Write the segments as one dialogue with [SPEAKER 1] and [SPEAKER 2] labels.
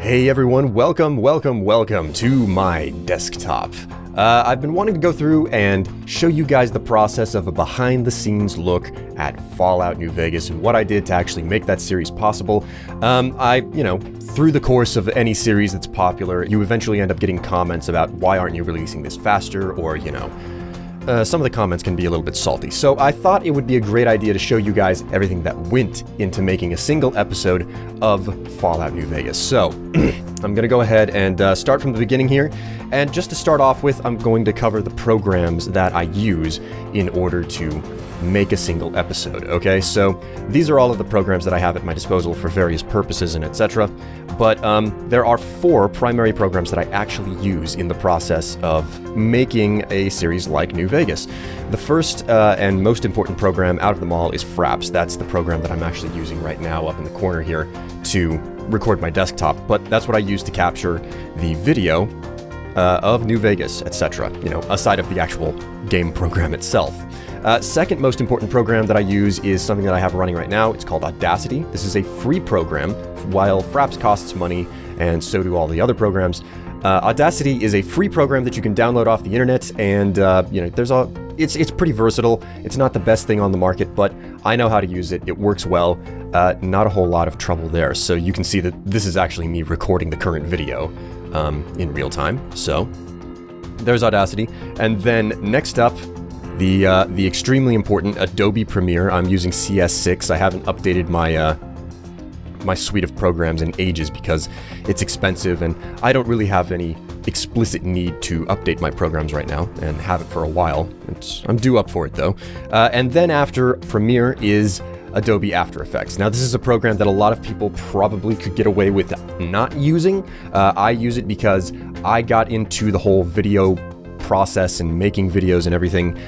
[SPEAKER 1] Hey everyone, welcome to my desktop. I've been wanting to go through and show you guys the process of a behind-the-scenes look at Fallout New Vegas and what I did to actually make that series possible. Through the course of any series that's popular, you eventually end up getting comments about why aren't you releasing this faster, or, some of the comments can be a little bit salty. So I thought it would be a great idea to show you guys everything that went into making a single episode of Fallout New Vegas. So I'm going to go ahead and start from the beginning here. And just to start off with, I'm going to cover the programs that I use in order to make a single episode, okay? So these are all of the programs that I have at my disposal for various purposes and etc. But there are 4 primary programs that I actually use in the process of making a series like New Vegas. The first and most important program out of them all is Fraps. That's the program that I'm actually using right now up in the corner here to record my desktop, but that's what I use to capture the video of New Vegas, etc., aside of the actual game program itself. Second most important program that I use is something that I have running right now. It's called Audacity. This is a free program, while Fraps costs money, and so do all the other programs. Audacity is a free program that you can download off the internet, and it's pretty versatile. It's not the best thing on the market, but I know how to use it. It works well. Not a whole lot of trouble there. So you can see that this is actually me recording the current video in real time. So there's Audacity, and then next up, the extremely important Adobe Premiere. I'm using CS6. I haven't updated my suite of programs in ages because it's expensive, and I don't really have any explicit need to update my programs right now, and have it for a while. I'm due up for it though. And then after Premiere is Adobe After Effects. Now this is a program that a lot of people probably could get away with not using. I use it because I got into the whole video process and making videos and everything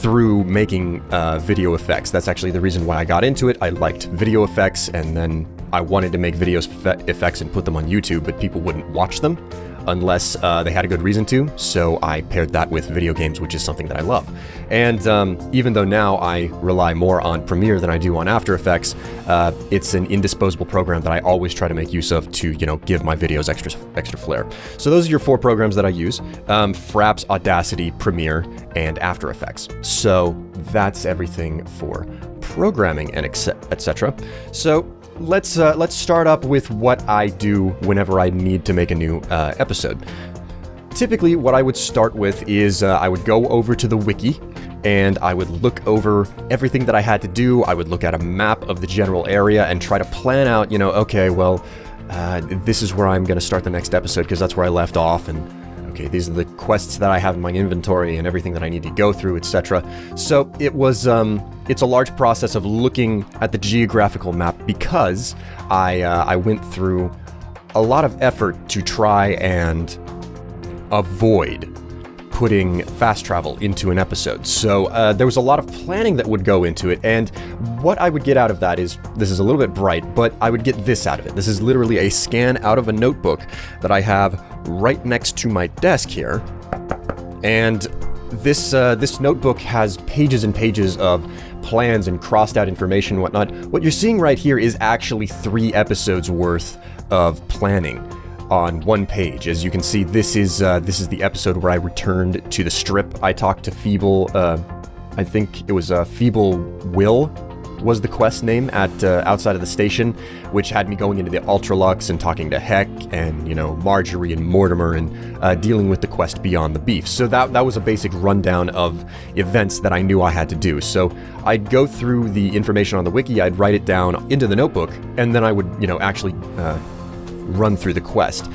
[SPEAKER 1] through making video effects. That's actually the reason why I got into it. I liked video effects, and then I wanted to make video effects and put them on YouTube, but people wouldn't watch them unless they had a good reason to, so I paired that with video games, which is something that I love. And even though now I rely more on Premiere than I do on After Effects, it's an indisposable program that I always try to make use of to, give my videos extra flair. So those are your 4 programs that I use: Fraps, Audacity, Premiere, and After Effects. So that's everything for programming and etc. So let's start up with what I do whenever I need to make a new episode. Typically, what I would start with is I would go over to the wiki, and I would look over everything that I had to do. I would look at a map of the general area and try to plan out, okay, well, this is where I'm going to start the next episode because that's where I left off, and okay, these are the quests that I have in my inventory and everything that I need to go through, etc. So it was, it's a large process of looking at the geographical map because I went through a lot of effort to try and avoid putting fast travel into an episode. So there was a lot of planning that would go into it, and what I would get out of that is, this is a little bit bright, but I would get this out of it. This is literally a scan out of a notebook that I have right next to my desk here, and this notebook has pages and pages of plans and crossed out information and whatnot. What you're seeing right here is actually 3 episodes worth of planning on one page. As you can see, this is the episode where I returned to the Strip. I talked to Feeble, I think it was Feeble Will was the quest name at outside of the station, which had me going into the Ultralux and talking to Heck and, Marjorie and Mortimer and dealing with the quest Beyond the Beef. So that was a basic rundown of events that I knew I had to do. So I'd go through the information on the wiki, I'd write it down into the notebook, and then I would, actually run through the quest.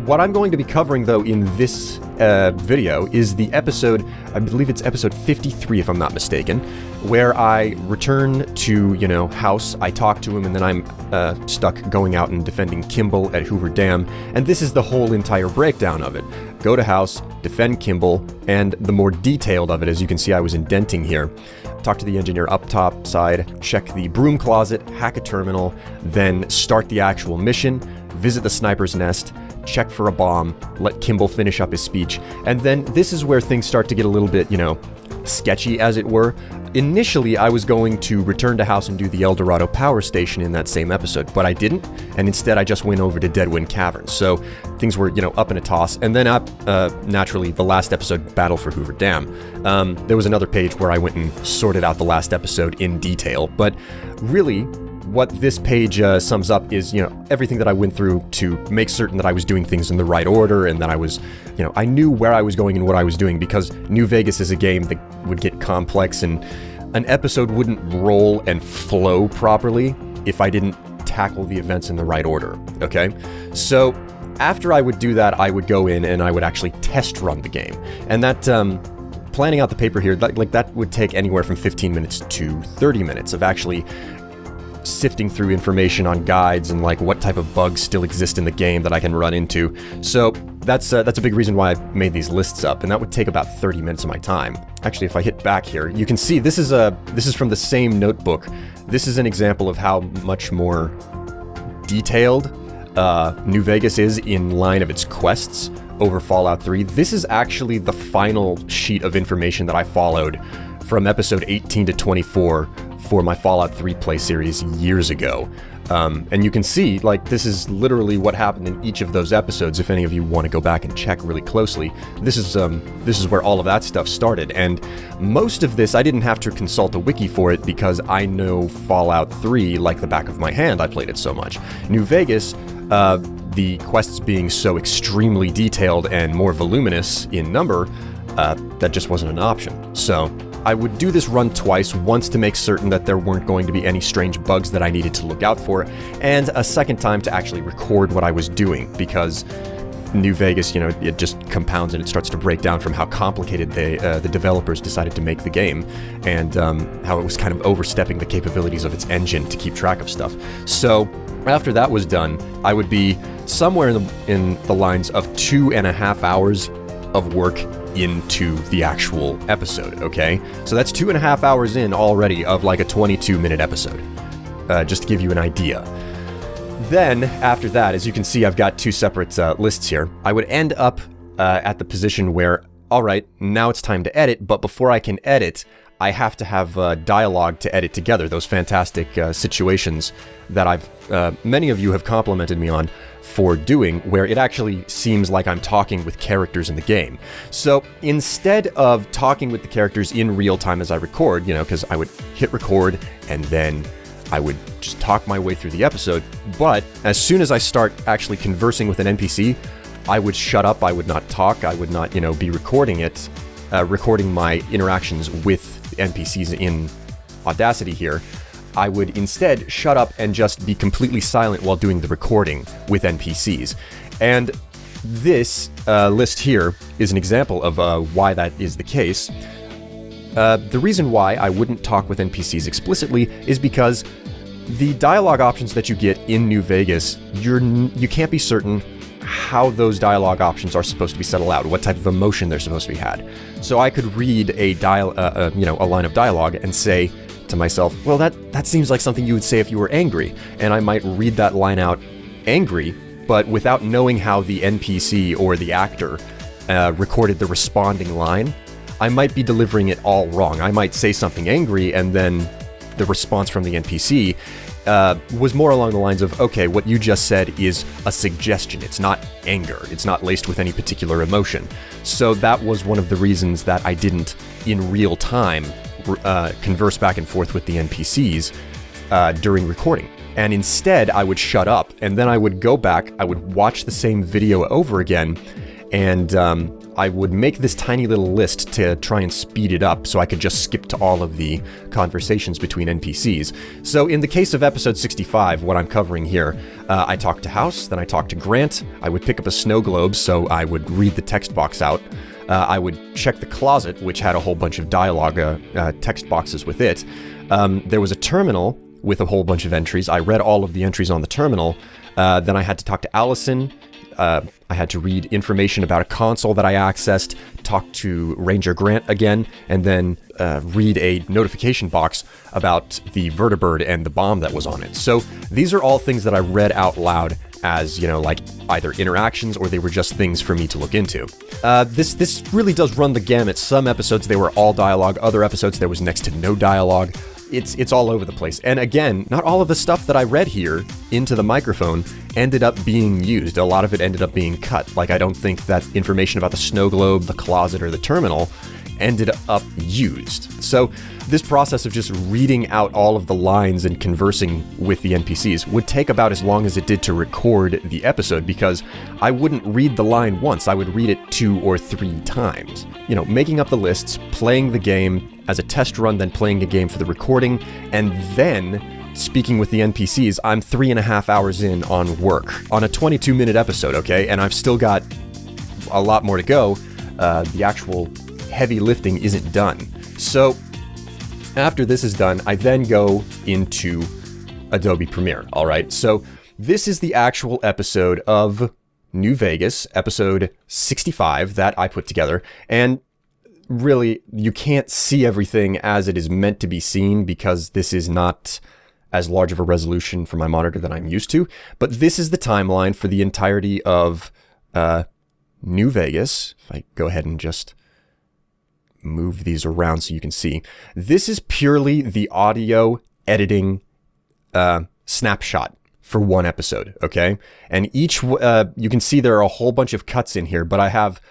[SPEAKER 1] What I'm going to be covering, though, in this video is the episode, I believe it's episode 53 if I'm not mistaken, where I return to, House, I talk to him, and then I'm stuck going out and defending Kimball at Hoover Dam, and this is the whole entire breakdown of it. Go to House, defend Kimball, and the more detailed of it, as you can see I was indenting here. Talk to the engineer up top side, check the broom closet, hack a terminal, then start the actual mission, visit the sniper's nest, check for a bomb, let Kimball finish up his speech, and then this is where things start to get a little bit, sketchy, as it were. Initially, I was going to return to house and do the El Dorado power station in that same episode, but I didn't, and instead I just went over to Deadwind Cavern. So things were, up in a toss, and then naturally, the last episode, Battle for Hoover Dam. There was another page where I went and sorted out the last episode in detail, but really, what this page sums up is, everything that I went through to make certain that I was doing things in the right order and that I was, I knew where I was going and what I was doing, because New Vegas is a game that would get complex and an episode wouldn't roll and flow properly if I didn't tackle the events in the right order, okay? So after I would do that, I would go in and I would actually test run the game. And that, planning out the paper here, that would take anywhere from 15 minutes to 30 minutes of actually sifting through information on guides and what type of bugs still exist in the game that I can run into. So that's a big reason why I made these lists up, and that would take about 30 minutes of my time. Actually, if I hit back here, you can see this is from the same notebook. This is an example of how much more detailed New Vegas is in line of its quests over Fallout 3. This is actually the final sheet of information that I followed from episode 18 to 24 for my Fallout 3 play series years ago. And you can see, this is literally what happened in each of those episodes. If any of you want to go back and check really closely, this is where all of that stuff started. And most of this, I didn't have to consult a wiki for it because I know Fallout 3 like the back of my hand. I played it so much. New Vegas, the quests being so extremely detailed and more voluminous in number, that just wasn't an option. So I would do this run twice, once to make certain that there weren't going to be any strange bugs that I needed to look out for, and a second time to actually record what I was doing, because New Vegas, it just compounds and it starts to break down from how complicated the developers decided to make the game, and how it was kind of overstepping the capabilities of its engine to keep track of stuff. So after that was done, I would be somewhere in the lines of 2.5 hours of work into the actual episode, okay? So that's 2.5 hours in already of a 22-minute episode, just to give you an idea. Then, after that, as you can see, I've got two separate lists here. I would end up at the position where, all right, now it's time to edit, but before I can edit, I have to have dialogue to edit together, those fantastic situations that many of you have complimented me on for doing, where it actually seems like I'm talking with characters in the game. So instead of talking with the characters in real time as I record, because I would hit record and then I would just talk my way through the episode, but as soon as I start actually conversing with an NPC, I would shut up, I would not talk, I would not, be recording it, recording my interactions with NPCs in Audacity here. I would instead shut up and just be completely silent while doing the recording with NPCs. And this list here is an example of why that is the case. The reason why I wouldn't talk with NPCs explicitly is because the dialogue options that you get in New Vegas, you can't be certain how those dialogue options are supposed to be set aloud, what type of emotion they're supposed to be had. So I could read a line of dialogue and say to myself, well, that seems like something you would say if you were angry, and I might read that line out angry, but without knowing how the NPC or the actor recorded the responding line, I might be delivering it all wrong. I might say something angry, and then the response from the NPC was more along the lines of, okay, what you just said is a suggestion. It's not anger. It's not laced with any particular emotion. So that was one of the reasons that I didn't, in real time, converse back and forth with the NPCs during recording. And instead, I would shut up, and then I would go back, I would watch the same video over again, and I would make this tiny little list to try and speed it up so I could just skip to all of the conversations between NPCs. So in the case of episode 65, what I'm covering here, I talked to House, then I talked to Grant, I would pick up a snow globe so I would read the text box out, I would check the closet, which had a whole bunch of dialogue text boxes with it. There was a terminal with a whole bunch of entries. I read all of the entries on the terminal. Then I had to talk to Allison. I had to read information about a console that I accessed, talk to Ranger Grant again, and then read a notification box about the vertibird and the bomb that was on it. So these are all things that I read out loud as, you know, like either interactions or they were just things for me to look into. This really does run the gamut. Some episodes, they were all dialogue. Other episodes, there was next to no dialogue. It's all over the place. And again, not all of the stuff that I read here into the microphone ended up being used. A lot of it ended up being cut. Like, I don't think that information about the snow globe, the closet, or the terminal ended up used. So this process of just reading out all of the lines and conversing with the NPCs would take about as long as it did to record the episode, because I wouldn't read the line once, I would read it 2 or 3 times. You know, making up the lists, playing the game as a test run, then playing the game for the recording, and then speaking with the NPCs. I'm 3.5 hours in on work on a 22-minute episode, okay? And I've still got a lot more to go. The actual heavy lifting isn't done. So after this is done, I then go into Adobe Premiere, all right? So this is the actual episode of New Vegas, episode 65 that I put together. And really, you can't see everything as it is meant to be seen because this is not as large of a resolution for my monitor than I'm used to. But this is the timeline for the entirety of New Vegas. If I go ahead and just move these around so you can see. This is purely the audio editing snapshot for one episode, okay? And each, you can see there are a whole bunch of cuts in here, but I have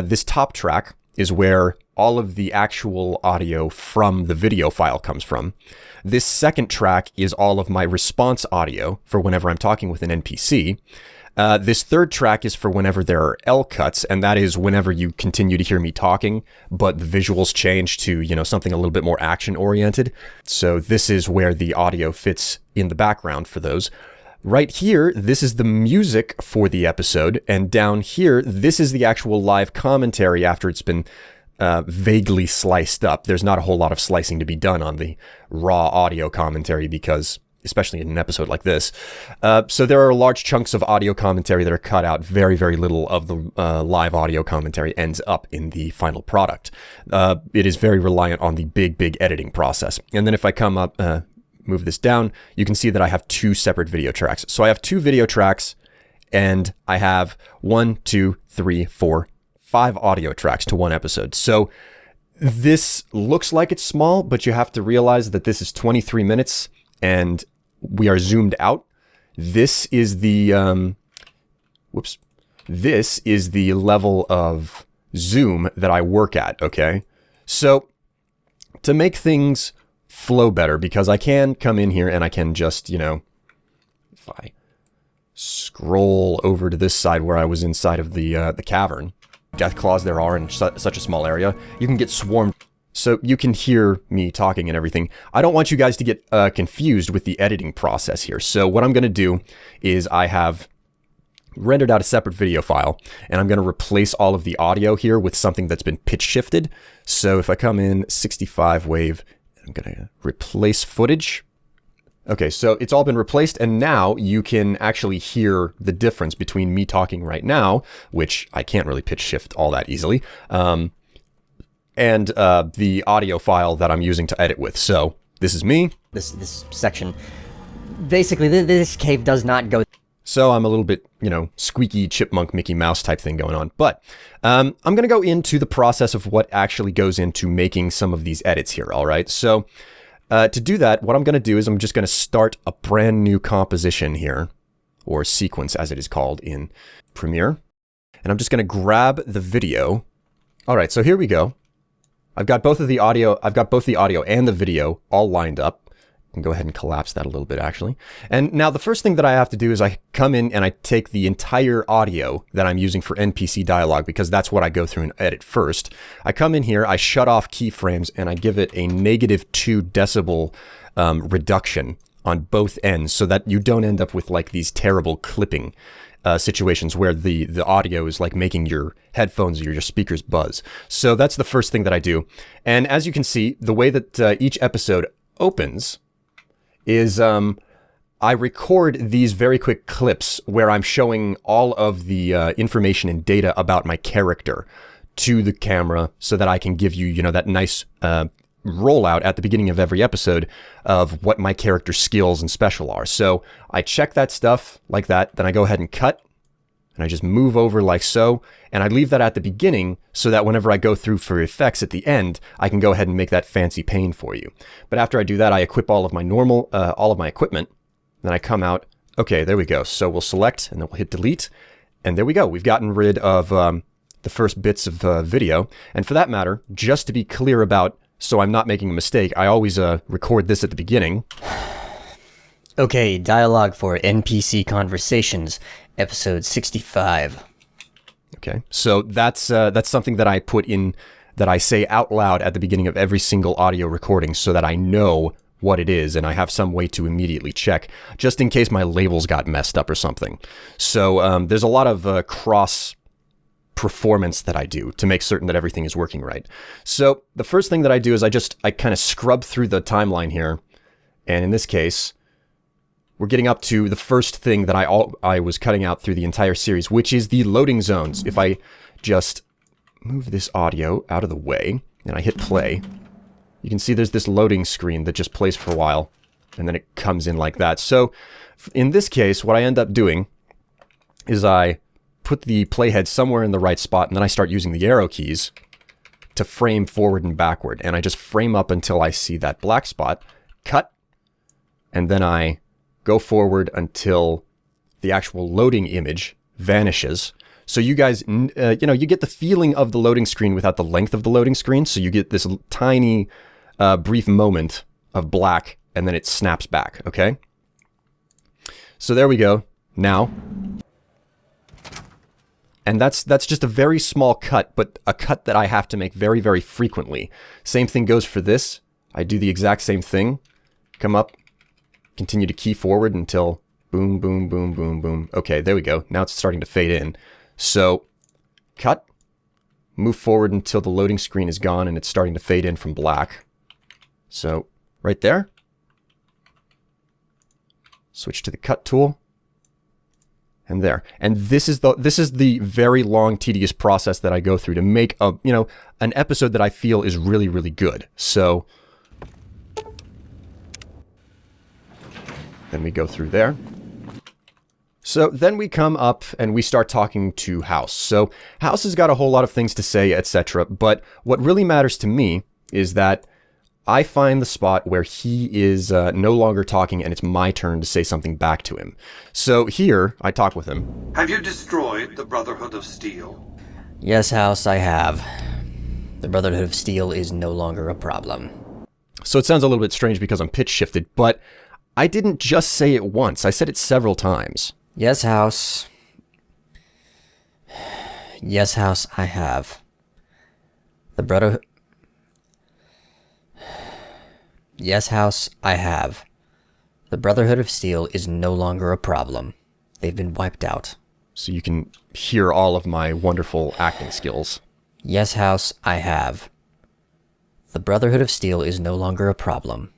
[SPEAKER 1] this top track is where all of the actual audio from the video file comes from. This second track is all of my response audio for whenever I'm talking with an NPC. This third track is for whenever there are L cuts, and that is whenever you continue to hear me talking, but the visuals change to, you know, something a little bit more action-oriented. So this is where the audio fits in the background for those. Right here, this is the music for the episode, and down here, this is the actual live commentary after it's been vaguely sliced up. There's not a whole lot of slicing to be done on the raw audio commentary because, especially in an episode like this. So there are large chunks of audio commentary that are cut out. Very, very little of the live audio commentary ends up in the final product. It is very reliant on the big editing process. And then if I come up, move this down, you can see that I have 2 separate video tracks. So I have 2 video tracks, and I have 1, 2, 3, 4, 5 audio tracks to one episode. So this looks like it's small, but you have to realize that this is 23 minutes and we are zoomed out. This is the, this is the level of zoom that I work at, okay? So to make things flow better, because I can come in here and I can just, you know, if I scroll over to this side where I was inside of the cavern, death claws there are in such a small area, you can get swarmed. So you can hear me talking and everything. I don't want you guys to get confused with the editing process here. So what I'm going to do is I have rendered out a separate video file, and I'm going to replace all of the audio here with something that's been pitch shifted. So if I come in 65 wave, I'm going to replace footage. Okay, so it's all been replaced, and now you can actually hear the difference between me talking right now, which I can't really pitch shift all that easily, and the audio file that I'm using to edit with. So this is me.
[SPEAKER 2] This section, basically, this cave does not go.
[SPEAKER 1] So I'm a little bit, you know, squeaky chipmunk Mickey Mouse type thing going on. But I'm going to go into the process of what actually goes into making some of these edits here, all right? So to do that, what I'm going to do is I'm just going to start a brand new composition here, or sequence as it is called in Premiere. And I'm just going to grab the video. All right, so here we go. I've got both the audio and the video all lined up. I can go ahead and collapse that a little bit, actually. And now the first thing that I have to do is I come in and I take the entire audio that I'm using for NPC dialogue, because that's what I go through and edit first. I come in here, I shut off keyframes, and I give it a -2 decibel reduction on both ends so that you don't end up with like these terrible clipping situations where the audio is like making your headphones or your speakers buzz. So that's the first thing that I do. And as you can see, the way that each episode opens is I record these very quick clips where I'm showing all of the information and data about my character to the camera so that I can give you, you know, that nice rollout at the beginning of every episode of what my character's skills and special are. So I check that stuff like that, then I go ahead and cut, and I just move over like so, and I leave that at the beginning so that whenever I go through for effects at the end, I can go ahead and make that fancy pane for you. But after I do that, I equip all of my all of my equipment, then I come out. Okay, there we go. So we'll select, and then we'll hit delete, and there we go. We've gotten rid of the first bits of video. And for that matter, just to be clear about, so I'm not making a mistake, I always record this at the beginning.
[SPEAKER 2] Okay, dialogue for NPC Conversations, episode 65.
[SPEAKER 1] Okay, so that's something that I put in, that I say out loud at the beginning of every single audio recording so that I know what it is and I have some way to immediately check, just in case my labels got messed up or something. So there's a lot of cross performance that I do to make certain that everything is working right. So the first thing that I do is I kind of scrub through the timeline here, and in this case, we're getting up to the first thing that I was cutting out through the entire series, which is the loading zones. If I just move this audio out of the way and I hit play, you can see there's this loading screen that just plays for a while, and then it comes in like that. So in this case, what I end up doing is I put the playhead somewhere in the right spot, and then I start using the arrow keys to frame forward and backward. And I just frame up until I see that black spot, cut, and then I go forward until the actual loading image vanishes. So you guys, you get the feeling of the loading screen without the length of the loading screen. So you get this tiny, brief moment of black, and then it snaps back, okay? So there we go. Now, and that's just a very small cut, but a cut that I have to make very, very frequently. Same thing goes for this. I do the exact same thing. Come up, continue to key forward until boom, boom, boom, boom, boom. Okay, there we go. Now it's starting to fade in. So, cut, move forward until the loading screen is gone and it's starting to fade in from black. So, right there. Switch to the cut tool. And there. And this is the very long, tedious process that I go through to make an episode that I feel is really, really good. So then we go through there. So then we come up and we start talking to House. So House has got a whole lot of things to say, etc. But what really matters to me is that I find the spot where he is no longer talking and it's my turn to say something back to him. So here, I talk with him.
[SPEAKER 3] Have you destroyed the Brotherhood of Steel?
[SPEAKER 2] Yes, House, I have. The Brotherhood of Steel is no longer a problem.
[SPEAKER 1] So it sounds a little bit strange because I'm pitch shifted, but I didn't just say it once. I said it several times.
[SPEAKER 2] Yes, House. Yes, House, I have. The Brotherhood... Yes, House, I have. The Brotherhood of Steel is no longer a problem. They've been wiped out.
[SPEAKER 1] So you can hear all of my wonderful acting skills.
[SPEAKER 2] Yes, House, I have. The Brotherhood of Steel is no longer a problem.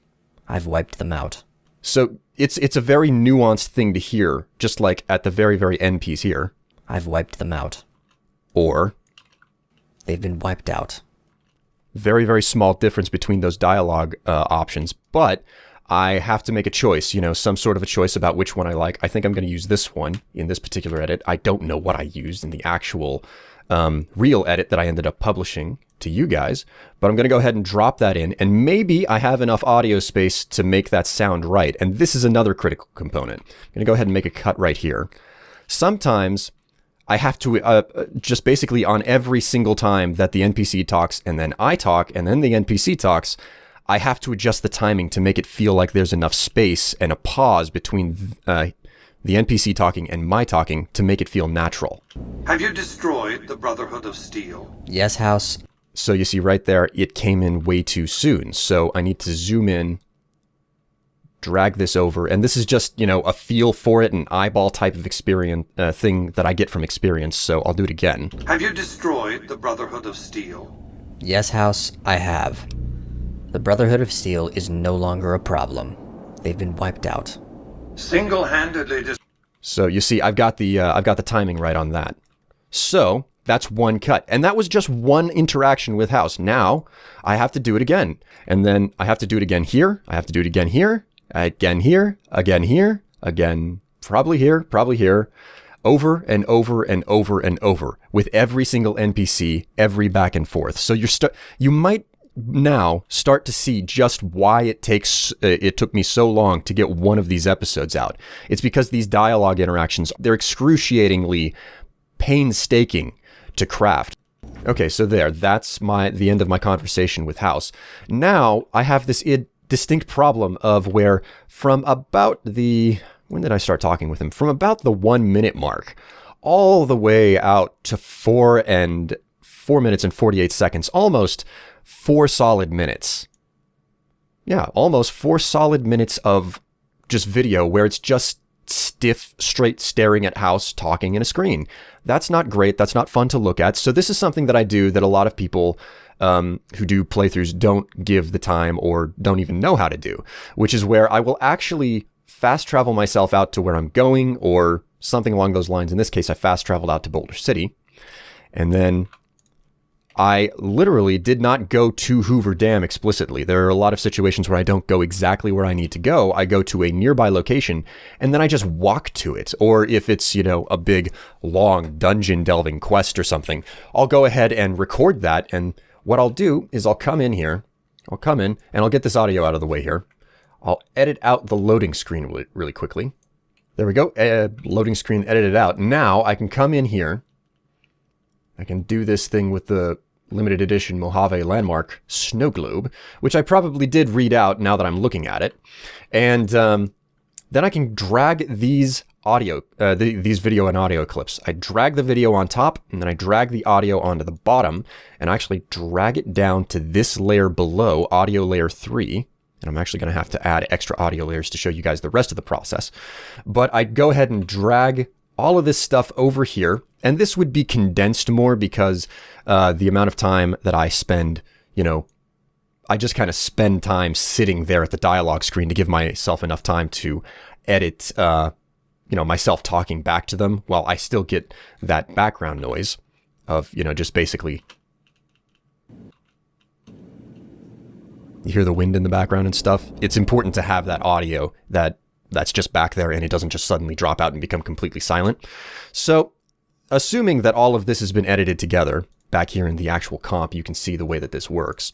[SPEAKER 2] I've wiped them out.
[SPEAKER 1] So it's a very nuanced thing to hear, just like at the very, very end piece here.
[SPEAKER 2] I've wiped them out.
[SPEAKER 1] Or...
[SPEAKER 2] They've been wiped out.
[SPEAKER 1] Very, very small difference between those dialogue options, but I have to make a choice, some sort of a choice about which one I like. I think I'm going to use this one in this particular edit. I don't know what I used in the actual real edit that I ended up publishing to you guys, but I'm going to go ahead and drop that in, and maybe I have enough audio space to make that sound right. And this is another critical component. I'm going to go ahead and make a cut right here. Sometimes I have to, just basically on every single time that the NPC talks and then I talk and then the NPC talks, I have to adjust the timing to make it feel like there's enough space and a pause between the NPC talking and my talking to make it feel natural.
[SPEAKER 3] Have you destroyed the Brotherhood of Steel?
[SPEAKER 2] Yes, House.
[SPEAKER 1] So you see right there, it came in way too soon. So I need to zoom in, drag this over, and this is just, a feel for it, an eyeball type of experience thing that I get from experience, so I'll do it again.
[SPEAKER 3] Have you destroyed the Brotherhood of Steel?
[SPEAKER 2] Yes, House, I have. The Brotherhood of Steel is no longer a problem. They've been wiped out.
[SPEAKER 3] Single-handedly
[SPEAKER 1] So you see, I've got the timing right on that. So That's one cut. And that was just one interaction with House. Now I have to do it again. And then I have to do it again here. I have to do it again here, again here, again here, again, probably here, over and over and over and over with every single NPC, every back and forth. So you might now start to see just why it took me so long to get one of these episodes out. It's because these dialogue interactions, they're excruciatingly painstaking to craft. Okay, so that's the end of my conversation with House. Now I have this distinct problem of where from about when did I start talking with him? From about the 1 minute mark all the way out to 4 minutes and 48 seconds, almost 4 solid minutes. Yeah, almost 4 solid minutes of just video where it's just stiff, straight staring at House talking in a screen. That's not great. That's not fun to look at. So this is something that I do that a lot of people who do playthroughs don't give the time or don't even know how to do, which is where I will actually fast travel myself out to where I'm going or something along those lines. In this case, I fast traveled out to Boulder City. And then I literally did not go to Hoover Dam explicitly. There are a lot of situations where I don't go exactly where I need to go. I go to a nearby location and then I just walk to it. Or if it's, a big, long dungeon delving quest or something, I'll go ahead and record that. And what I'll do is I'll come in and I'll get this audio out of the way here. I'll edit out the loading screen really quickly. There we go. Loading screen edited out. Now I can come in here. I can do this thing with the limited edition Mojave Landmark snow globe, which I probably did read out now that I'm looking at it. And then I can drag these these video and audio clips. I drag the video on top and then I drag the audio onto the bottom and I actually drag it down to this layer below, audio layer 3. And I'm actually going to have to add extra audio layers to show you guys the rest of the process. But I'd go ahead and drag all of this stuff over here. And this would be condensed more because the amount of time that I spend, I just kind of spend time sitting there at the dialogue screen to give myself enough time to edit, myself talking back to them while I still get that background noise of, just basically... You hear the wind in the background and stuff. It's important to have that audio that's just back there and it doesn't just suddenly drop out and become completely silent. So, assuming that all of this has been edited together, back here in the actual comp, you can see the way that this works.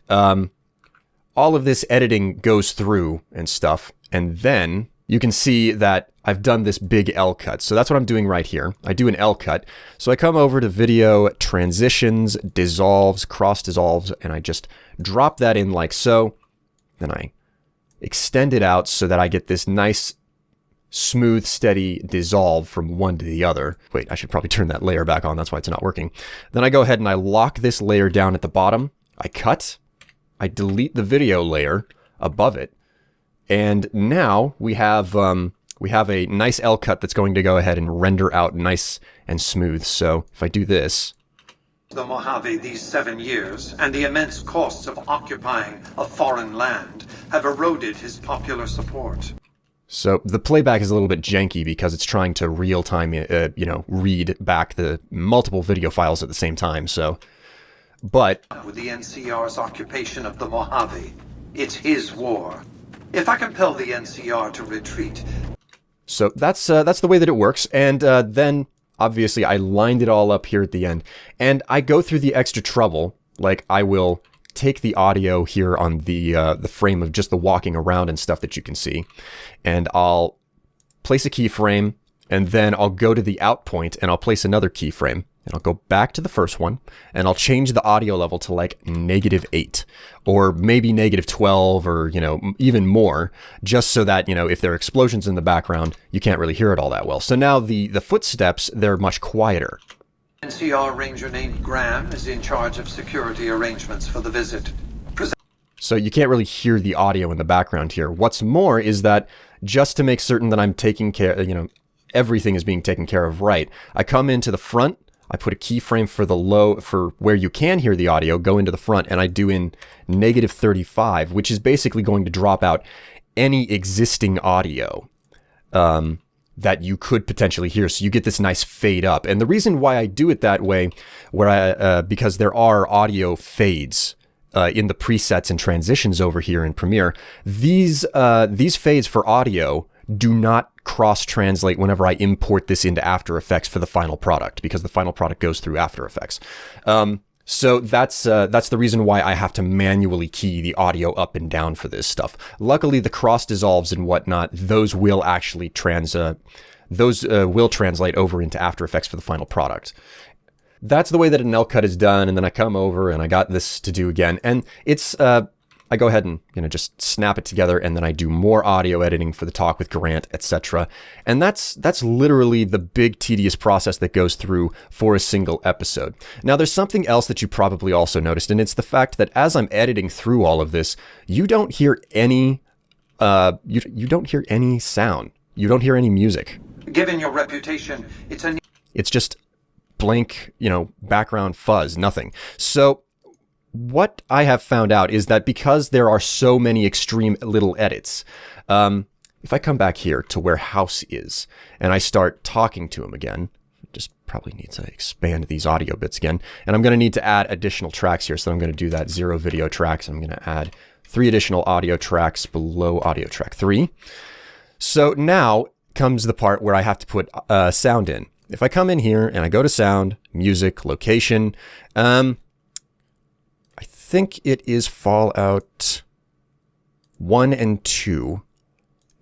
[SPEAKER 1] All of this editing goes through and stuff, and then you can see that I've done this big L cut. So that's what I'm doing right here. I do an L cut. So I come over to video, transitions, dissolves, cross dissolves, and I just drop that in like so. Then I extend it out so that I get this nice, smooth, steady dissolve from one to the other. Wait, I should probably turn that layer back on. That's why it's not working. Then I go ahead and I lock this layer down at the bottom. I cut. I delete the video layer above it. And now we have a nice L cut that's going to go ahead and render out nice and smooth. So if I do this,
[SPEAKER 3] the Mojave these 7 years and the immense costs of occupying a foreign land have eroded his popular support.
[SPEAKER 1] So the playback is a little bit janky because it's trying to real-time, read back the multiple video files at the same time. So, but
[SPEAKER 3] with the NCR's occupation of the Mojave, it's his war. If I compel the NCR to retreat.
[SPEAKER 1] So that's the way that it works. And then obviously I lined it all up here at the end, and I go through the extra trouble. Like I will take the audio here on the frame of just the walking around and stuff that you can see, and I'll place a keyframe, and then I'll go to the out point and I'll place another keyframe, and I'll go back to the first one, and I'll change the audio level to like -8 or maybe -12 or, even more, just so that, if there are explosions in the background, you can't really hear it all that well. So now the footsteps, they're much quieter.
[SPEAKER 3] NCR Ranger named Graham is in charge of security arrangements for the visit.
[SPEAKER 1] So you can't really hear the audio in the background here. What's more is that just to make certain that I'm taking care, everything is being taken care of right, I come into the front, I put a keyframe for where you can hear the audio, go into the front, and I do in -35, which is basically going to drop out any existing audio that you could potentially hear. So you get this nice fade up. And the reason why I do it that way, because there are audio fades in the presets and transitions over here in Premiere. These fades for audio do not cross-translate whenever I import this into After Effects for the final product, because the final product goes through After Effects. So that's the reason why I have to manually key the audio up and down for this stuff. Luckily, the cross dissolves and whatnot, those will actually translate over into After Effects for the final product. That's the way that an L cut is done, and then I come over and I got this to do again, and it's I go ahead and just snap it together, and then I do more audio editing for the talk with Grant, etc. And that's literally the big tedious process that goes through for a single episode. Now, there's something else that you probably also noticed, and it's the fact that as I'm editing through all of this, you don't hear any you don't hear any sound. You don't hear any music.
[SPEAKER 3] Given your reputation,
[SPEAKER 1] it's just blank, background fuzz, nothing. So what I have found out is that because there are so many extreme little edits, if I come back here to where House is and I start talking to him again, just probably need to expand these audio bits again, and I'm going to need to add additional tracks here. So I'm going to do that 0 video tracks. I'm going to add 3 additional audio tracks below audio track 3. So now comes the part where I have to put sound in. If I come in here and I go to sound, music, location, I think it is Fallout 1 and 2,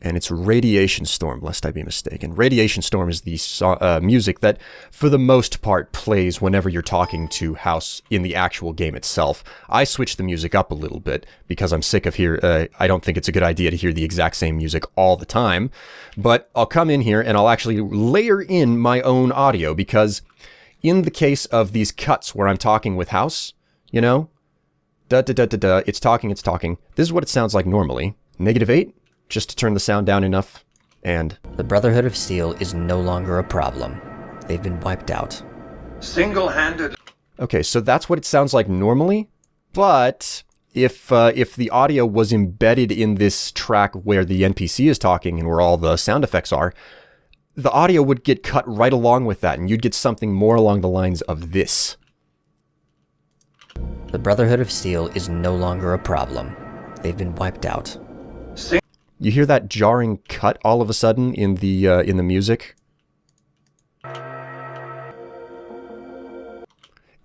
[SPEAKER 1] and it's Radiation Storm, lest I be mistaken. Radiation Storm is the music that, for the most part, plays whenever you're talking to House in the actual game itself. I switched the music up a little bit because I'm sick of I don't think it's a good idea to hear the exact same music all the time, but I'll come in here and I'll actually layer in my own audio, because in the case of these cuts where I'm talking with House, it's talking. This is what it sounds like normally. -8, just to turn the sound down enough, and...
[SPEAKER 2] The Brotherhood of Steel is no longer a problem. They've been wiped out.
[SPEAKER 3] Single-handed.
[SPEAKER 1] Okay, so that's what it sounds like normally, but if the audio was embedded in this track where the NPC is talking and where all the sound effects are, the audio would get cut right along with that, and you'd get something more along the lines of this.
[SPEAKER 2] The Brotherhood of Steel is no longer a problem. They've been wiped out.
[SPEAKER 1] You hear that jarring cut all of a sudden in the music?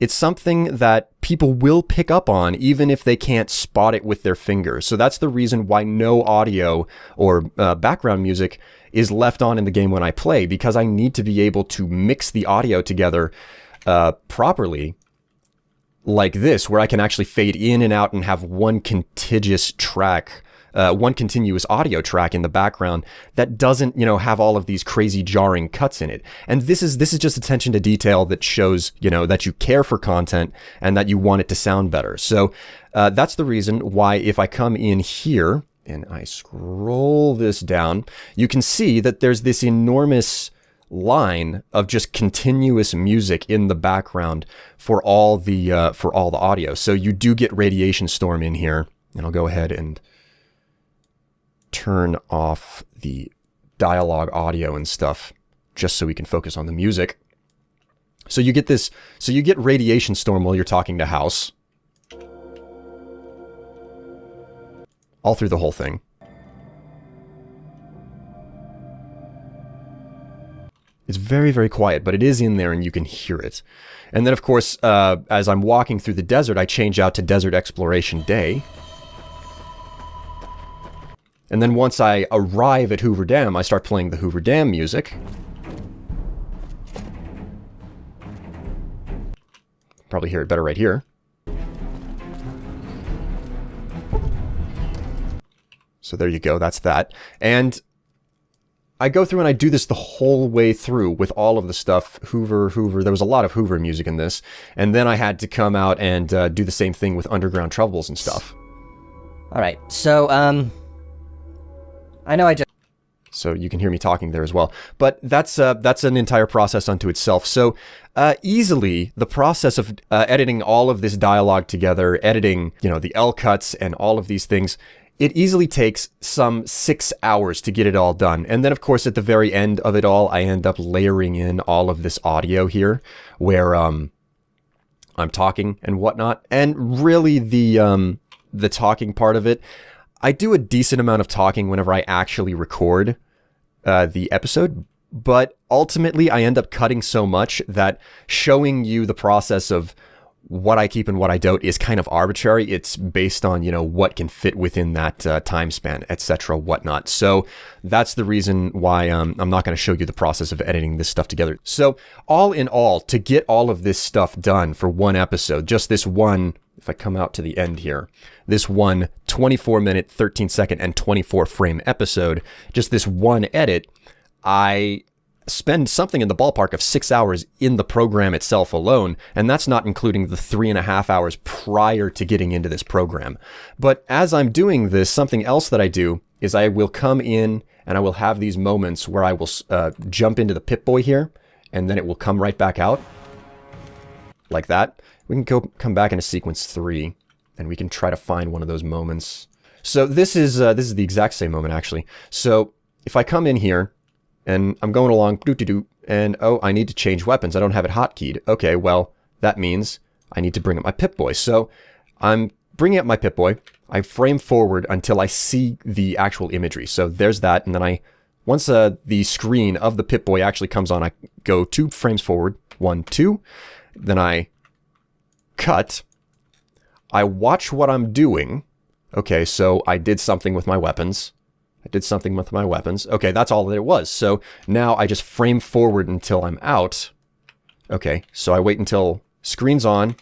[SPEAKER 1] It's something that people will pick up on even if they can't spot it with their fingers. So that's the reason why no audio or background music is left on in the game when I play, because I need to be able to mix the audio together properly, like this, where I can actually fade in and out and have one contiguous track, one continuous audio track in the background that doesn't, have all of these crazy jarring cuts in it. And this is just attention to detail that shows, that you care for content and that you want it to sound better. So that's the reason why if I come in here and I scroll this down, you can see that there's this enormous line of just continuous music in the background for all the audio. So you do get Radiation Storm in here, and I'll go ahead and turn off the dialogue audio and stuff just so we can focus on the music. So you get this, so you get Radiation Storm while you're talking to House all through the whole thing. It's very, very quiet, but it is in there and you can hear it. And then, of course, as I'm walking through the desert, I change out to Desert Exploration Day. And then once I arrive at Hoover Dam, I start playing the Hoover Dam music. Probably hear it better right here. So there you go, that's that. And I go through and I do this the whole way through with all of the stuff. Hoover. There was a lot of Hoover music in this. And then I had to come out and do the same thing with Underground Troubles and stuff.
[SPEAKER 2] Alright, so, I know I just...
[SPEAKER 1] So you can hear me talking there as well. But that's an entire process unto itself. So easily, the process of editing all of this dialogue together, editing, the L cuts and all of these things, it easily takes some 6 hours to get it all done. And then, of course, at the very end of it all, I end up layering in all of this audio here where I'm talking and whatnot. And really the talking part of it, I do a decent amount of talking whenever I actually record the episode. But ultimately, I end up cutting so much that showing you the process of what I keep and what I don't is kind of arbitrary. It's based on, what can fit within that time span, etc., whatnot. So that's the reason why I'm not going to show you the process of editing this stuff together. So all in all, to get all of this stuff done for one episode, just this one, if I come out to the end here, this one 24-minute, 13-second, and 24-frame episode, just this one edit, I spend something in the ballpark of 6 hours in the program itself alone, and that's not including the 3.5 hours prior to getting into this program. But as I'm doing this, something else that I do is I will come in and I will have these moments where I will jump into the Pip-Boy here, and then it will come right back out like that. We can come back into sequence 3, and we can try to find one of those moments. So this is the exact same moment, actually. So if I come in here, and I'm going along, and oh, I need to change weapons. I don't have it hotkeyed. Okay, well, that means I need to bring up my Pip-Boy. So I'm bringing up my Pip-Boy. I frame forward until I see the actual imagery. So there's that, and then once the screen of the Pip-Boy actually comes on, I go 2 frames forward, 1, 2. Then I cut. I watch what I'm doing. Okay, so I did something with my weapons. Okay, that's all that it was. So now I just frame forward until I'm out. Okay, so I wait until screen's on,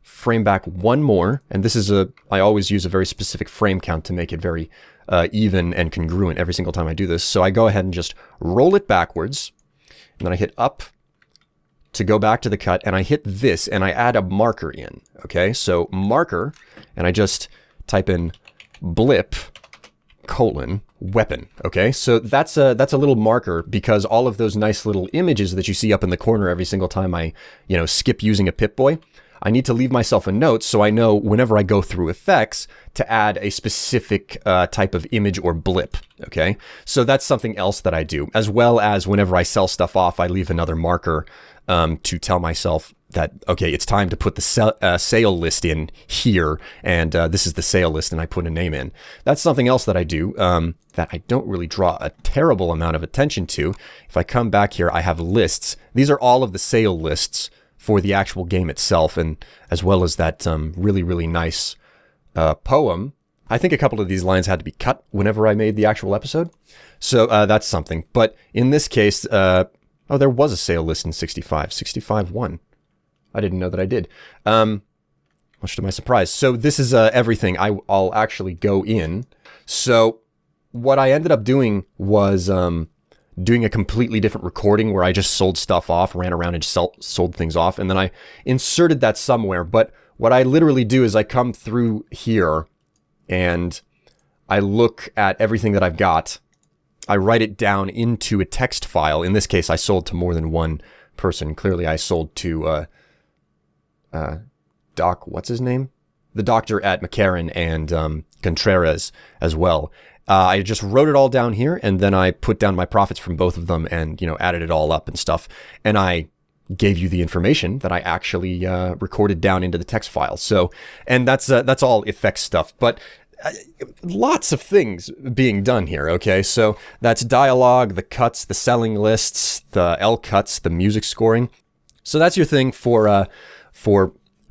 [SPEAKER 1] frame back one more, and this is I always use a very specific frame count to make it very even and congruent every single time I do this. So I go ahead and just roll it backwards, and then I hit up to go back to the cut, and I hit this, and I add a marker in. Okay, so marker, and I just type in blip, weapon. Okay, so that's a little marker because all of those nice little images that you see up in the corner every single time I skip using a Pip-Boy, I need to leave myself a note so I know whenever I go through effects to add a specific type of image or blip. Okay, so that's something else that I do, as well as whenever I sell stuff off, I leave another marker to tell myself that, okay, it's time to put the sale list in here, and this is the sale list, and I put a name in. That's something else that I do that I don't really draw a terrible amount of attention to. If I come back here, I have lists. These are all of the sale lists for the actual game itself, and as well as that really, really nice poem. I think a couple of these lines had to be cut whenever I made the actual episode, so that's something. But in this case, there was a sale list in 65.1. I didn't know that I did. Much to my surprise. So this is everything. I'll actually go in. So what I ended up doing was doing a completely different recording where I just sold stuff off, ran around and sold things off, and then I inserted that somewhere. But what I literally do is I come through here and I look at everything that I've got. I write it down into a text file. In this case, I sold to more than one person. Clearly, I sold to Doc, what's his name? The doctor at McCarran and Contreras as well. I just wrote it all down here, and then I put down my profits from both of them and, added it all up and stuff. And I gave you the information that I actually recorded down into the text file. So, and that's all effects stuff. But lots of things being done here, okay? So that's dialogue, the cuts, the selling lists, the L cuts, the music scoring. So that's your thing for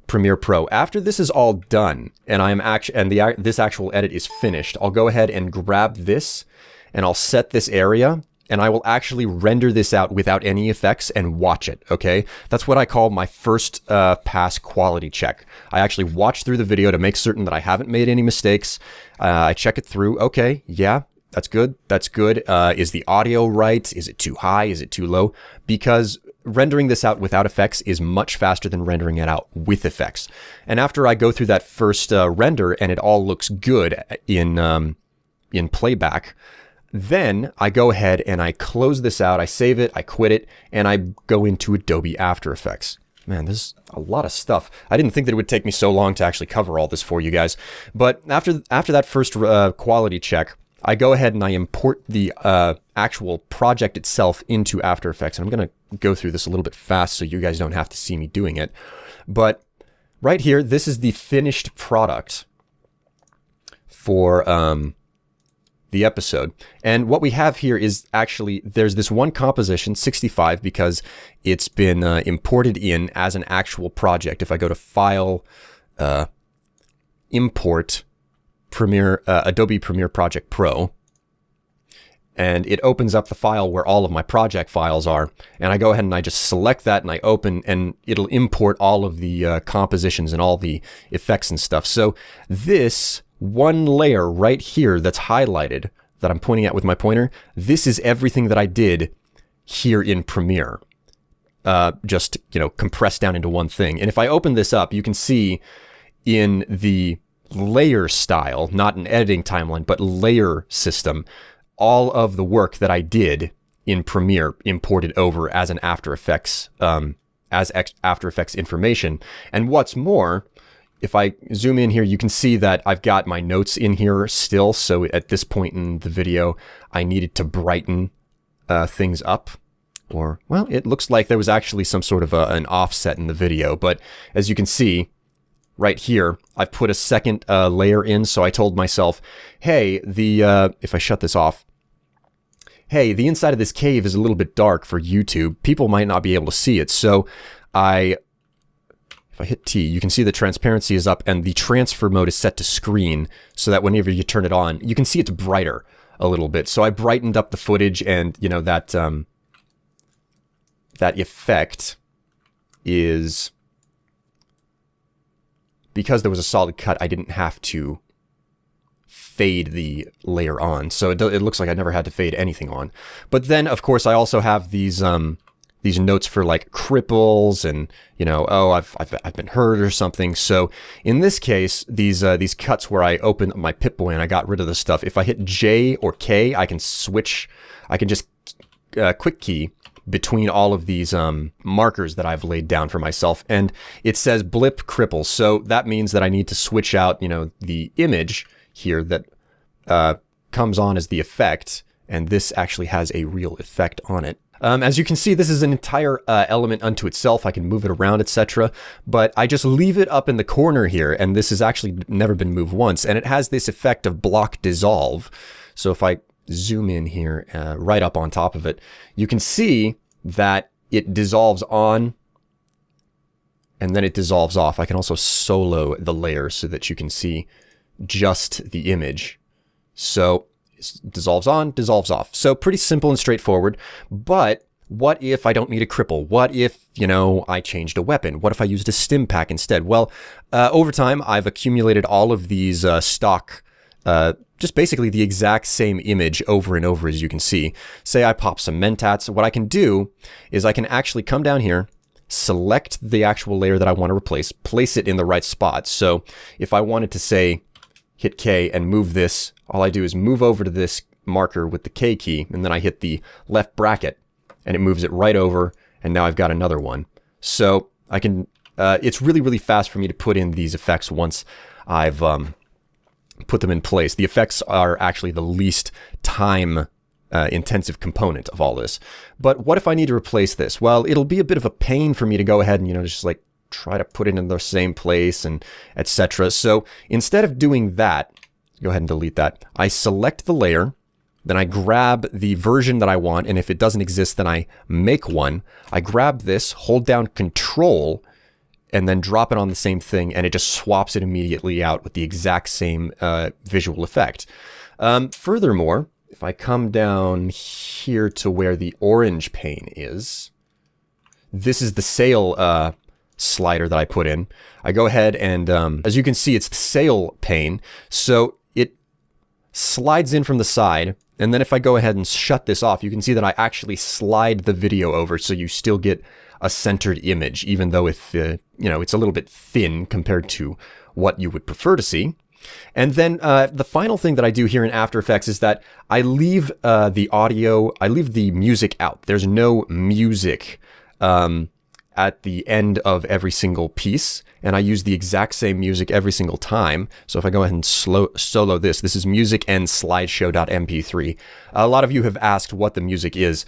[SPEAKER 1] Premiere Pro. After this is all done, and this actual edit is finished, I'll go ahead and grab this, and I'll set this area, and I will actually render this out without any effects and watch it, okay? That's what I call my first pass quality check. I actually watch through the video to make certain that I haven't made any mistakes. I check it through. Okay, yeah, that's good. That's good. Is the audio right? Is it too high? Is it too low? Because rendering this out without effects is much faster than rendering it out with effects. And after I go through that first render and it all looks good in playback, then I go ahead and I close this out, I save it, I quit it, and I go into Adobe After Effects. Man, there's a lot of stuff. I didn't think that it would take me so long to actually cover all this for you guys. But after that first quality check, I go ahead and I import the actual project itself into After Effects. And I'm going to go through this a little bit fast so you guys don't have to see me doing it. But right here, this is the finished product for the episode. And what we have here is actually, there's this one composition, 65, because it's been imported in as an actual project. If I go to File, Import, Premiere, Adobe Premiere Project Pro, and it opens up the file where all of my project files are, and I go ahead and I just select that and I open, and it'll import all of the compositions and all the effects and stuff. So this one layer right here that's highlighted, that I'm pointing at with my pointer, this is everything that I did here in Premiere. Just, compressed down into one thing. And if I open this up, you can see in the layer style, not an editing timeline, but layer system, all of the work that I did in Premiere imported over as an After Effects, After Effects information. And what's more, if I zoom in here, you can see that I've got my notes in here still. So at this point in the video, I needed to brighten things up. Or, well, it looks like there was actually some sort of an offset in the video. But as you can see, right here, I've put a second layer in. So I told myself, hey, if I shut this off, hey, the inside of this cave is a little bit dark for YouTube. People might not be able to see it. So if I hit T, you can see the transparency is up and the transfer mode is set to screen so that whenever you turn it on, you can see it's brighter a little bit. So I brightened up the footage, and that effect is because there was a solid cut. I didn't have to fade the layer on, so it looks like I never had to fade anything on. But then, of course, I also have these notes for like cripples and I've been hurt or something. So in this case, these cuts where I opened my Pip-Boy and I got rid of the stuff. If I hit J or K, I can switch. I can just quick key between all of these markers that I've laid down for myself, and it says blip cripple. So that means that I need to switch out the image here that comes on as the effect, and this actually has a real effect on it. As you can see, this is an entire element unto itself. I can move it around, etc. But I just leave it up in the corner here, and this has actually never been moved once. And it has this effect of block dissolve. So if I zoom in here, right up on top of it, you can see that it dissolves on, and then it dissolves off. I can also solo the layer so that you can see just the image. So dissolves on, dissolves off. So pretty simple and straightforward. But what if I don't need a cripple? What if, I changed a weapon? What if I used a stim pack instead? Well, over time, I've accumulated all of these stock, just basically the exact same image over and over, as you can see. Say I pop some mentats. What I can do is I can actually come down here, select the actual layer that I want to replace, place it in the right spot. So if I wanted to say, hit K and move this, all I do is move over to this marker with the K key, and then I hit the left bracket, and it moves it right over, and now I've got another one. So I can, it's really, really fast for me to put in these effects once I've put them in place. The effects are actually the least time intensive component of all this. But what if I need to replace this? Well, it'll be a bit of a pain for me to go ahead and, just like try to put it in the same place and etc. So instead of doing that, go ahead and delete that. I select the layer, then I grab the version that I want, and if it doesn't exist, then I make one. I grab this, hold down Control, and then drop it on the same thing, and it just swaps it immediately out with the exact same visual effect. Furthermore, if I come down here to where the orange pane is, this is the sail slider that I put in. I go ahead and, as you can see, it's the sail pane. So it slides in from the side. And then if I go ahead and shut this off, you can see that I actually slide the video over so you still get a centered image, even though if, it's a little bit thin compared to what you would prefer to see. And then the final thing that I do here in After Effects is that I leave the audio, I leave the music out. There's no music at the end of every single piece, and I use the exact same music every single time. So if I go ahead and solo this is music and slideshow.mp3. A lot of you have asked what the music is.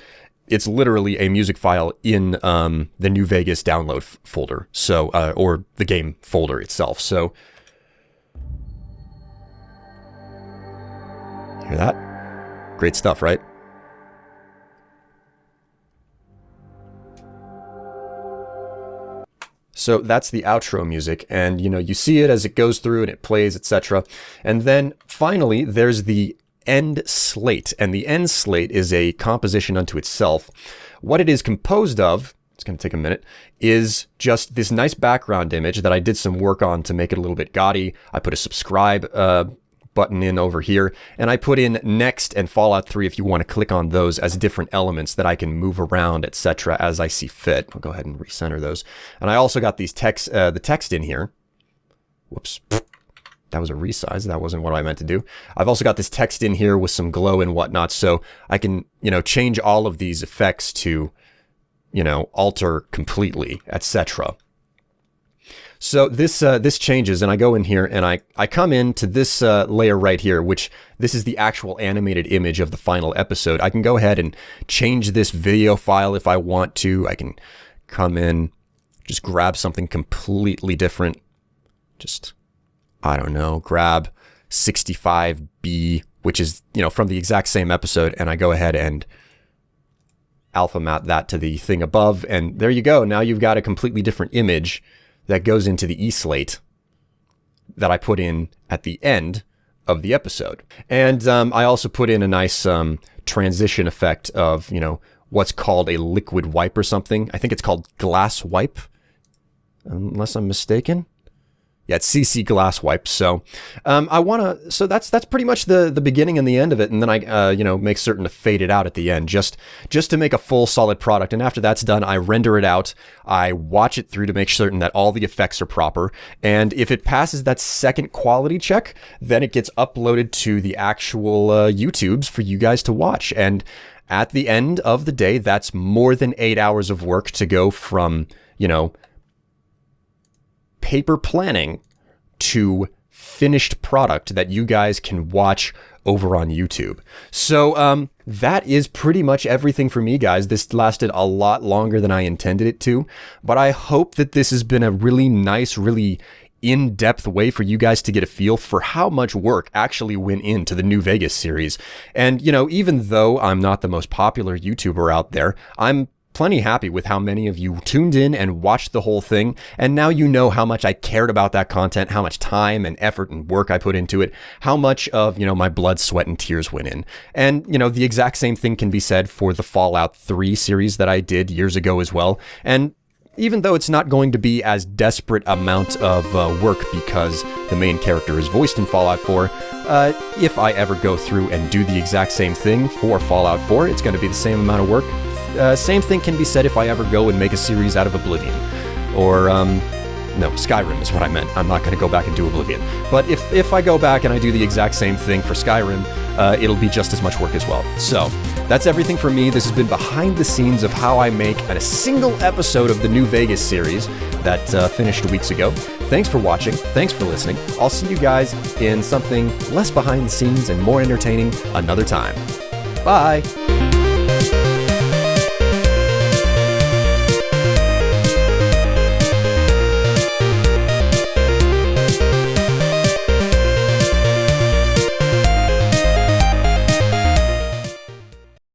[SPEAKER 1] It's literally a music file in the New Vegas download folder, so or the game folder itself. So hear that? Great stuff, right? So that's the outro music, and you see it as it goes through and it plays, etc. And then finally there's the end slate, and the end slate is a composition unto itself. What it is composed of, it's going to take a minute, is just this nice background image that I did some work on to make it a little bit gaudy. I put a subscribe button in over here, and I put in next and Fallout 3 if you want to click on those as different elements that I can move around, etc. as I see fit. I'll go ahead and recenter those. And I also got these the text in here. Whoops. That was a resize. That wasn't what I meant to do. I've also got this text in here with some glow and whatnot, so I can, change all of these effects to, alter completely, etc. So this changes, and I go in here and I come into this layer right here, which this is the actual animated image of the final episode. I can go ahead and change this video file if I want to. I can come in, just grab something completely different. Just, I don't know, grab 65B, which is, from the exact same episode, and I go ahead and alpha map that to the thing above, and there you go. Now you've got a completely different image that goes into the E-slate that I put in at the end of the episode. And I also put in a nice transition effect of, what's called a liquid wipe or something. I think it's called glass wipe, unless I'm mistaken. Yeah, it's CC glass wipe. So so that's pretty much the beginning and the end of it. And then I, make certain to fade it out at the end, just to make a full solid product. And after that's done, I render it out. I watch it through to make certain that all the effects are proper. And if it passes that second quality check, then it gets uploaded to the actual YouTubes for you guys to watch. And at the end of the day, that's more than 8 hours of work to go from, paper planning to finished product that you guys can watch over on YouTube. So that is pretty much everything for me, guys. This lasted a lot longer than I intended it to, but I hope that this has been a really nice, really in-depth way for you guys to get a feel for how much work actually went into the New Vegas series. And, even though I'm not the most popular YouTuber out there, I'm plenty happy with how many of you tuned in and watched the whole thing, and now you know how much I cared about that content, how much time and effort and work I put into it, how much of, my blood, sweat, and tears went in. And, the exact same thing can be said for the Fallout 3 series that I did years ago as well. And even though it's not going to be as desperate amount of work because the main character is voiced in Fallout 4, if I ever go through and do the exact same thing for Fallout 4, it's going to be the same amount of work. Same thing can be said if I ever go and make a series out of Oblivion. Or, no, Skyrim is what I meant. I'm not going to go back and do Oblivion. But if I go back and I do the exact same thing for Skyrim, it'll be just as much work as well. So, that's everything for me. This has been behind the scenes of how I make a single episode of the New Vegas series that finished weeks ago. Thanks for watching. Thanks for listening. I'll see you guys in something less behind the scenes and more entertaining another time. Bye!